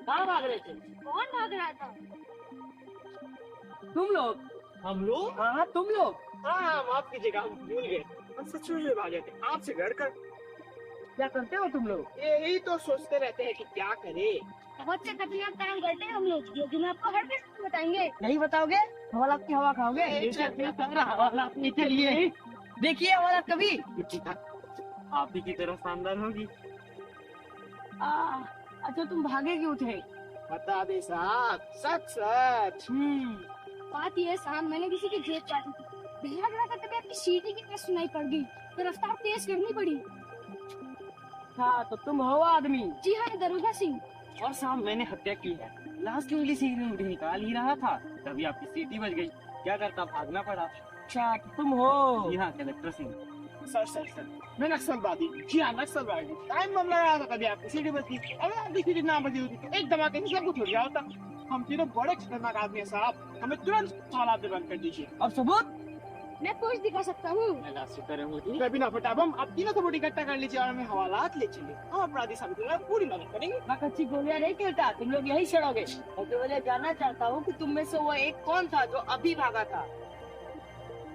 कहाँ भाग रहे थे? कौन भाग रहा था? तुम लोग? हम लोग? हाँ तुम लोग। हाँ हम आपकी जगह हम भूल गए। हम सच में भागे थे आपसे डर कर। क्या करते हो तुम लोग? यही तो सोचते रहते हैं कि क्या करें। बहुत से खतरनाक काम करते हैं हम लोग, लेकिन आपको हर किसी को बताएंगे। नहीं बताओगे? हवालात की हवा खाओगे? हवालात नहीं चलिए। देखिए हवालात कभी। आप ही की तरह शानदार होगी। अच्छा तुम भागे क्यों थे? बता दे साहब, सच सच। बात ये साहब, मैंने किसी की जेब काटी थी। भाग रहा था तभी आपकी सीटी की आवाज सुनाई पड़ गई, तो रफ्तार तेज करनी पड़ी। हाँ तो तुम हो आदमी। जी हाँ, दरोगा सिंह। और साहब मैंने हत्या की है। लाश की उंगली से मुझे निकाल ही रहा था, तभी आपकी सीटी बज गई। क्या करता, भागना पड़ा। अच्छा तो तुम हो। जी हाँ, कलेक्टर सिंह। सर मैं नक्सलवादी। जी हाँ, नक्सलवादी। टाइम बम लगा था तभी आपकी सीटी बज गई। अगर आपकी सीटी ना बजी होती तो एक धमाके से सब कुछ हो गया होता। हम तीनों बड़े खतरनाक आदमी हैं साहब, हमें तुरंत हवालात में बंद कर दीजिए। और सबूत? मैं कुछ दिखा सकता हूँ। बिना फटाबम आप तीनों सबूत इकट्ठा कर लीजिए और हमें हवालात ले चलिए। हम अपराधी साबित करने में पूरी मदद करेंगे। मैं कच्ची गोलियां नहीं खेलता, तुम लोग यही सड़ोगे। और तो मैं जानना चाहता हूँ कि तुम में से वो एक कौन था जो अभी भागा था?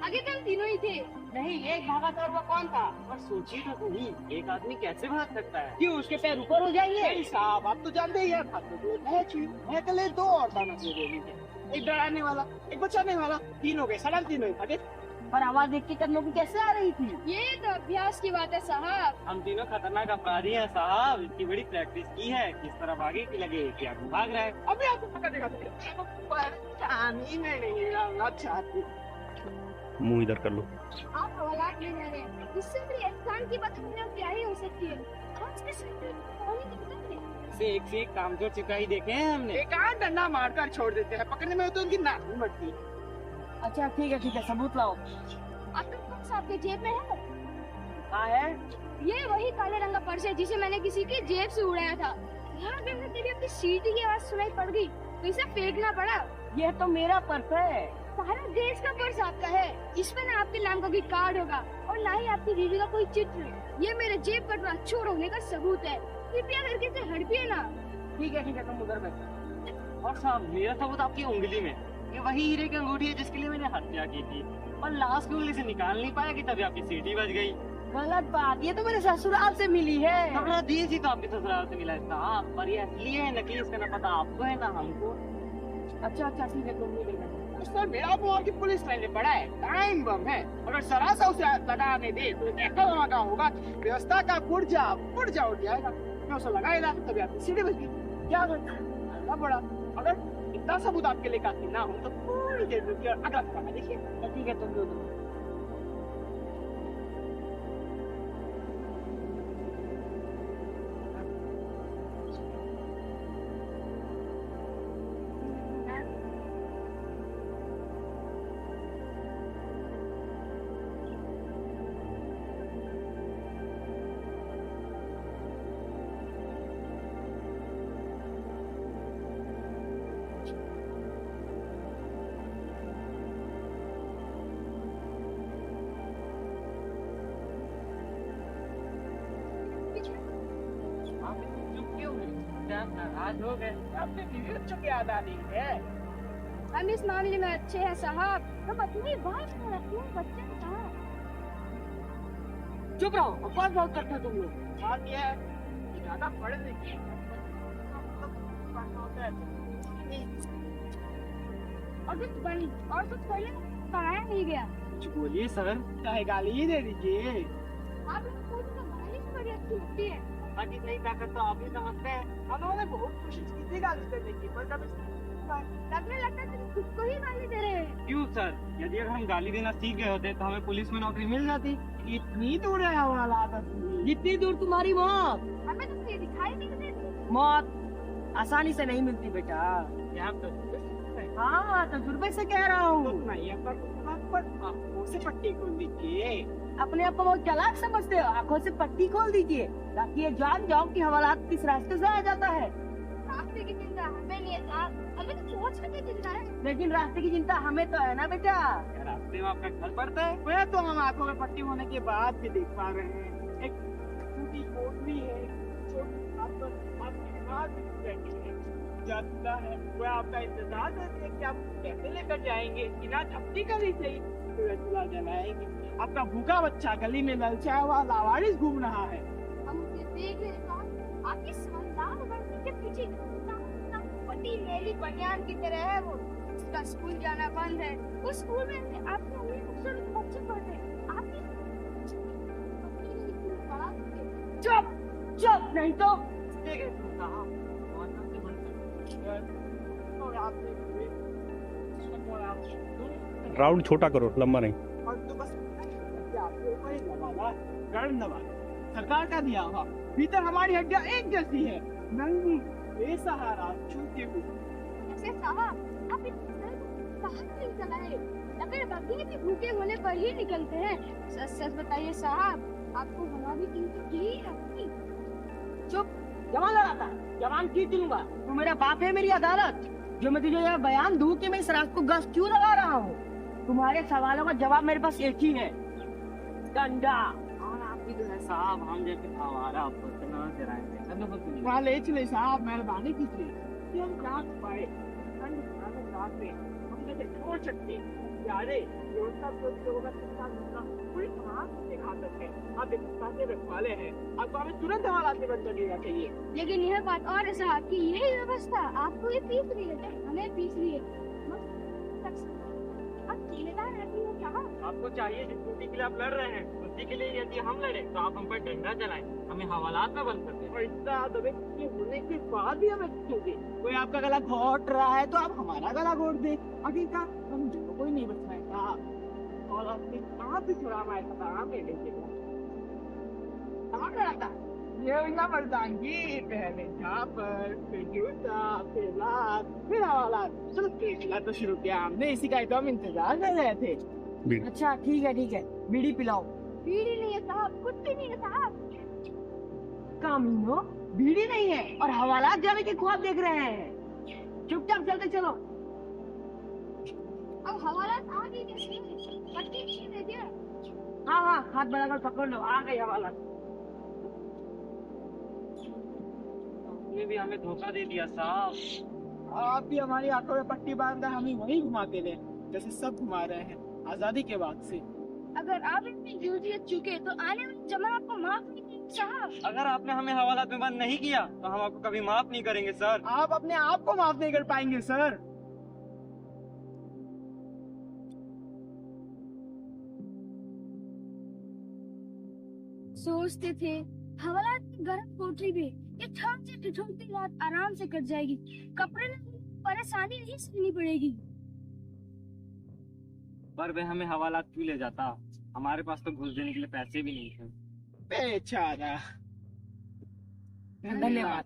आगे तो हम तीनों ही थे। नहीं, एक भागा था और वो कौन था? और सोचिए तो सही, एक आदमी कैसे भाग सकता है? क्यों, उसके पैर ऊपर हो जाएंगे? नहीं साहब, आप तो जानते ही हैं। मैं कल दो और दाना से बोली थे, एक डराने वाला, एक बचाने वाला। तीनों के सलाम, तीनों ही भागे। पर आवाज देख के कदमों की कैसे आ रही थी? ये तो अभ्यास की बात है साहब। हम तीनों खतरनाक अपराधी हैं साहब, इतनी बड़ी प्रैक्टिस की है। किस तरह भागे कि लगे कि आप भाग रहे हैं। अभी आपको पकड़ देगा। मुंह इधर कर लो। आप हवालात ले जा रहे हैं, इससे बड़ी एहसान की बात हमने क्या ही हो सकती है। आज के समय में कौन ही दिक्कत है। एक से एक काम तो चिपकाई देखे हैं हमने। एक आध डंडा मारकर छोड़ देते हैं, पकड़ने में तो उनकी नाक नहीं बढ़ती। अच्छा ठीक है, सबूत लाओ। आपके पर्स आपके जेब में है? हाँ है। ये वही काले रंग का पर्स है जिसे मैंने किसी की जेब से उड़ाया था। यहाँ पे तभी अपनी सीटी की आवाज सुनाई पड़ गई, तो इसे फेंकना पड़ा। ये तो मेरा पर्स है। सारा देश का पर्स आपका है। इसमें ना आपके नाम का कोई कार्ड होगा और ना ही आपकी दीदी का कोई चित्र। ये मेरे जेब कटवा चोर होने का सबूत है। कृपया करके इसे हड़पिए ना। ठीक है, तुम उधर बैठो। और साहब, मेरा सबूत आपकी उंगली में। ये वही हीरे की अंगूठी है जिसके लिए मैंने हत्या की थी, और लाश की उंगली से निकाल नहीं पाया कि तभी आपकी सीटी बज गई। गलत बात, ये तो मेरे ससुराल से मिली है। हाँ, दी थी तो आपके ससुराल से मिला है साहब, पर ये असली है नकली, इसका ना पता आपको है ना हमको। अच्छा ठीक है, तुम भी बैठो। सर, मेरा फोन की पुलिस लाइन में पड़ा है, टाइम बम है। अगर सरासा उसे लगाने दे तो ऐसा धमाका होगा, व्यवस्था का पुर्जा उठ जाएगा। मैं उसे लगाएगा तभी आपकी सीटी बज गई। क्या करना बड़ा? अगर इतना सबूत आपके लिए काफी ना हो तो पूरी देर रुकिए और अगला धमाका देखिए। ठीक है, तुम दो। नाराज हो गए? आपने बीवी बच्चों की याद आ रही है। हम इस मामले में अच्छे हैं साहब। हम अपनी बात को अपने बच्चे को कहा। चुप रहो, बकवास बहुत करते हो तुम लोग। बात यह है कि ज्यादा पढ़े लिखे और कुछ पहले पढ़ाया नहीं गया। कुछ बोलिए सर, चाहे गाली ही दे दीजिए। आप लोगों को तो गाली भी बड़ी अच्छी लगती है। बाकी सही ताकत तो आप ही समझते हैं। हम लोगों ने बहुत कोशिश की थी गाली देने की, पर कभी लगने लगता है तुम खुद को ही गाली दे रहे हैं। क्यों सर? यदि अगर हम गाली देना सीख गए होते तो हमें पुलिस में नौकरी मिल जाती। इतनी दूर है हवाला, जितनी दूर तुम्हारी मौत। हमें तो ये दिखाई नहीं देती। मौत आसानी से नहीं मिलती बेटा। यहाँ तो हाँ, तजुर्बे से कह रहा हूँ। नहीं, पर आंखों से पट्टी खोल दीजिए। अपने आप को बहुत चालाक समझते हो, आंखों से पट्टी खोल दीजिए ताकि ये जान जाओ कि हवालात किस रास्ते से आ जाता है। रास्ते की चिंता हमें नहीं है साहब, हमें तो सोच की चिंता है। लेकिन रास्ते की चिंता हमें तो है ना बेटा। रास्ते में आपका घर पड़ता है, वह तो हम आंखों में पट्टी होने के बाद भी देख पा रहे हैं। एक टूटी कोट भी है, जाता है वो आपका इंतजार करते हैं कि आप कैसे लेकर जाएंगे, बिना धपती का नहीं सही तो चूल्हा जलाएंगे। आपका भूखा बच्चा गली में ललचाया हुआ लावारिस घूम रहा है। हम उसे देख रहे हैं, आपकी शानदार लड़की के पीछे बड़ी मेरी बनियान की तरह है वो। उसका स्कूल जाना बंद है। उस स्कूल में आपके उम्मीद खूबसूरत बच्चे पढ़ते हैं। आपकी चुप चुप, नहीं तो ठीक है तो साहब, और आपसे और आपसे राउंड छोटा करो, लंबा नहीं। और तो बस आपके ऊपर ही लगा गढ़ नवा सरकार का दिया हुआ। भीतर हमारी हड्डियां एक जैसी है, नंगी बेसहारा छूटे हुए। ऐसे साहब आप कहाँ निकल आए? अगर बाकी भी भूखे होने पर ही निकलते हैं। सच सच बताइए साहब, आपको हवा भी की है अपनी? चुप, जवान लड़ाता जवान की दूंगा। तू मेरा बाप है, मेरी अदालत, जो मैं तुझे यह बयान दूं कि मैं इस रात को गश्त क्यों लगा रहा हूँ। तुम्हारे सवालों का जवाब मेरे पास एक ही है, डंडा। और आपकी जो है साहब, हम जैसे आवारा आपको इतना चलाएंगे। वहाँ ले चले साहब, मेहरबानी कीजिए कि हम जाग पाए। ठंड भयानक रात में हम जैसे छोड़ सकते यारे लोगों का पूरी समाज से घातक है। आप एक साथ रखवाले हैं, आपको हमें तुरंत हवालात में बंद कर देना चाहिए। लेकिन यह बात और है साहब कि यही व्यवस्था आपको ये पीस रही है, हमें पीस रही है। आप जिम्मेदार रहती हो क्या? आपको चाहिए जिस ड्यूटी के लिए आप लड़ रहे हैं, उसी के लिए यदि हम लड़े तो आप हम पर डंडा चलाएं, हमें हवालात में बंद कर दें। और इतना दबे के होने के बाद भी हमें क्योंकि कोई आपका गला घोट रहा है तो आप हमारा गला घोट दे। आखिरकार हम जो कोई नहीं बचाएगा। और अपने आप भी थोड़ा हमारे साथ मेरे ये उनका मर्दानगी, पहले झापर, फिर जूता, फिर लात, फिर हवालात। चलो केसला तो शुरू किया हमने, इसी का ही तो हम इंतजार कर रहे थे। अच्छा ठीक है, बीड़ी पिलाओ। बीड़ी नहीं है साहब, कुछ भी नहीं है साहब। कामिनो, बीड़ी नहीं है और हवालात जाने के ख्वाब देख रहे हैं। चुपचाप चलते चलो। अब हवालात आ गई कैसे? पट्टी छीन दे दिया। हाँ, हाथ बढ़ाकर पकड़ लो, आ गई हवालात। ये भी हमें धोखा दे दिया साहब। आप भी हमारी आंखों में पट्टी बांधकर हमें वही घुमाते रहे जैसे सब घुमा रहे हैं आजादी के बाद से। अगर आप इतनी यूजियत चुके तो आने वाले जमाना आपको माफ नहीं करेंगे साहब। अगर आपने हमें हवालात में बंद नहीं किया तो हम आपको कभी माफ नहीं करेंगे सर। आप अपने आप को माफ नहीं कर पाएंगे सर। सोचते थे हवालात की गर्म कोठरी में ये ठंड से ठिठुरती रात आराम से कट जाएगी, कपड़े में परेशानी नहीं सहनी पड़ेगी। पर वे हमें हवालात क्यों ले जाता? हमारे पास तो घुस देने के लिए पैसे भी नहीं थे। बेचारा। धन्यवाद।